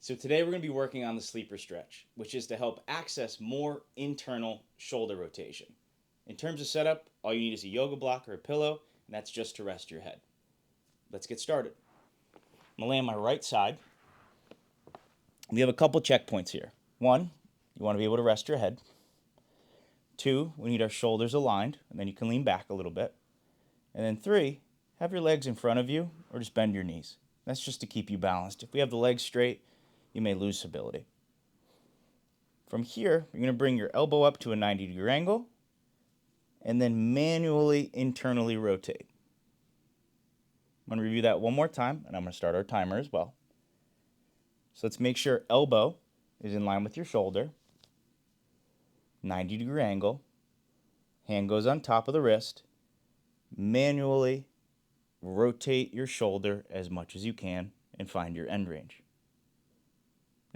So today we're going to be working on the sleeper stretch, which is to help access more internal shoulder rotation. In terms of setup, all you need is a yoga block or a pillow, and that's just to rest your head. Let's get started. I'm going to lay on my right side. We have a couple checkpoints here. One, you want to be able to rest your head. Two, we need our shoulders aligned, and then you can lean back a little bit. And then three, have your legs in front of you or just bend your knees. That's just to keep you balanced. If we have the legs straight, you may lose stability. From here, you're going to bring your elbow up to a 90-degree angle and then manually internally rotate. I'm going to review that one more time, and I'm going to start our timer as well. So let's make sure elbow is in line with your shoulder, 90-degree angle, hand goes on top of the wrist, manually rotate your shoulder as much as you can and find your end range.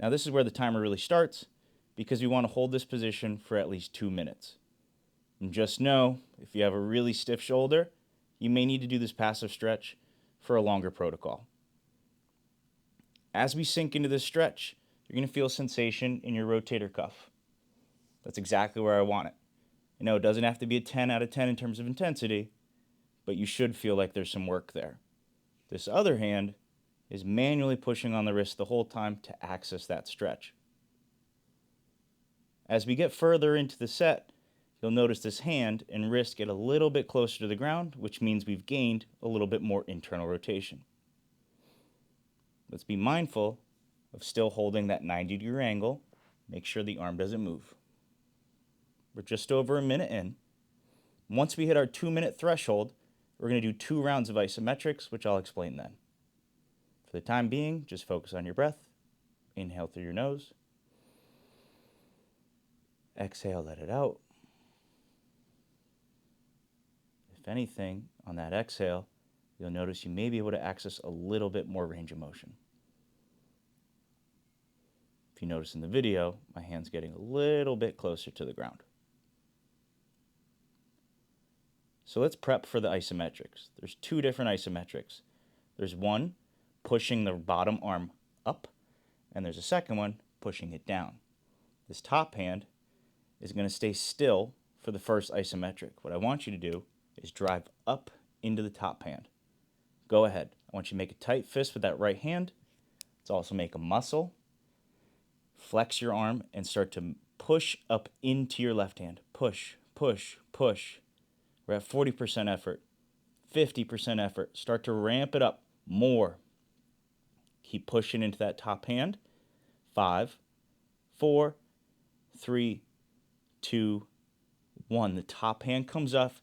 Now this is where the timer really starts because we want to hold this position for at least 2 minutes. And just know, if you have a really stiff shoulder, you may need to do this passive stretch for a longer protocol. As we sink into this stretch, you're going to feel sensation in your rotator cuff. That's exactly where I want it. I know it doesn't have to be a 10 out of 10 in terms of intensity, but you should feel like there's some work there. This other hand is manually pushing on the wrist the whole time to access that stretch. As we get further into the set, you'll notice this hand and wrist get a little bit closer to the ground, which means we've gained a little bit more internal rotation. Let's be mindful of still holding that 90-degree angle. Make sure the arm doesn't move. We're just over a minute in. Once we hit our 2-minute threshold, we're going to do 2 rounds of isometrics, which I'll explain then. For the time being, just focus on your breath. Inhale through your nose. Exhale, let it out. If anything, on that exhale, you'll notice you may be able to access a little bit more range of motion. If you notice in the video, my hand's getting a little bit closer to the ground. So let's prep for the isometrics. There's 2 different isometrics. There's one pushing the bottom arm up, and there's a second one pushing it down. This top hand is going to stay still for the first isometric. What I want you to do is drive up into the top hand. Go ahead. I want you to make a tight fist with that right hand. Let's also make a muscle. Flex your arm and start to push up into your left hand. Push, push, push. We're at 40% effort, 50% effort. Start to ramp it up more. Keep pushing into that top hand. 5, 4, 3, 2, 1. The top hand comes up,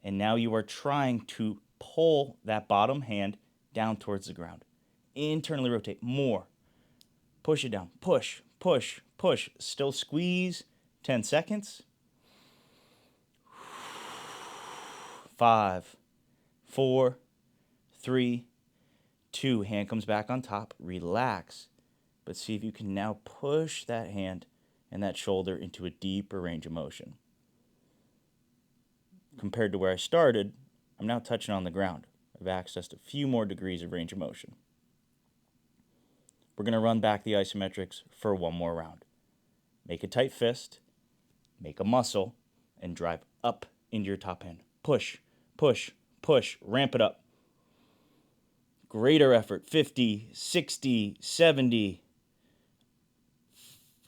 and now you are trying to pull that bottom hand down towards the ground. Internally rotate more. Push it down. Push, push, push. Still squeeze. 10 seconds. 5, 4, 3, 2. Hand comes back on top. Relax. But see if you can now push that hand and that shoulder into a deeper range of motion. Compared to where I started, I'm now touching on the ground. I've accessed a few more degrees of range of motion. We're going to run back the isometrics for one more round. Make a tight fist, make a muscle, and drive up into your top hand. Push, push, push. Ramp it up. Greater effort. 50, 60, 70.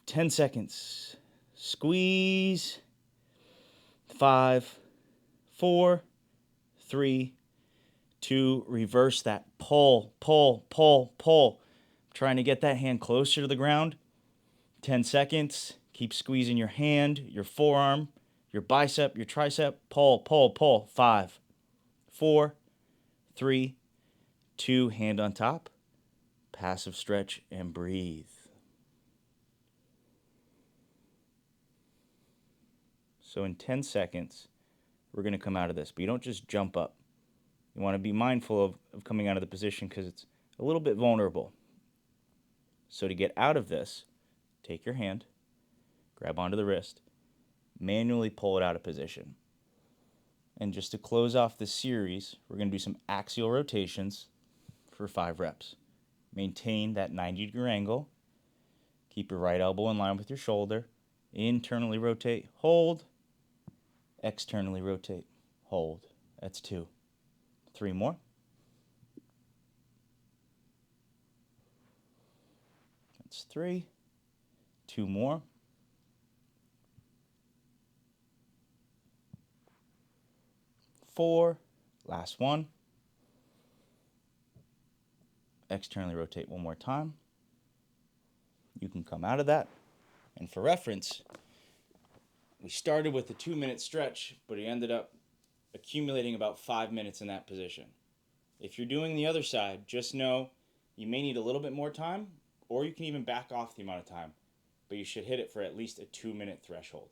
10 seconds. Squeeze. 5, 4, 3, 2. Reverse that. Pull, pull, pull, pull. Trying to get that hand closer to the ground. 10 seconds. Keep squeezing your hand, your forearm, your bicep, your tricep. Pull, pull, pull. 5, 4, 3, 2. Hand on top. Passive stretch and breathe. So in 10 seconds, we're going to come out of this. But you don't just jump up. You want to be mindful of coming out of the position because it's a little bit vulnerable. So to get out of this, take your hand, grab onto the wrist, manually pull it out of position. And just to close off this series, we're going to do some axial rotations for 5 reps. Maintain that 90-degree angle Keep your right elbow in line with your shoulder. Internally rotate, hold. Externally rotate, hold. That's 2. 3 more. That's 3. 2 more. 4. Last one. Externally rotate one more time. You can come out of that. And for reference, we started with a 2-minute stretch, but he ended up accumulating about 5 minutes in that position. If you're doing the other side, just know you may need a little bit more time, or you can even back off the amount of time, but you should hit it for at least a 2-minute threshold.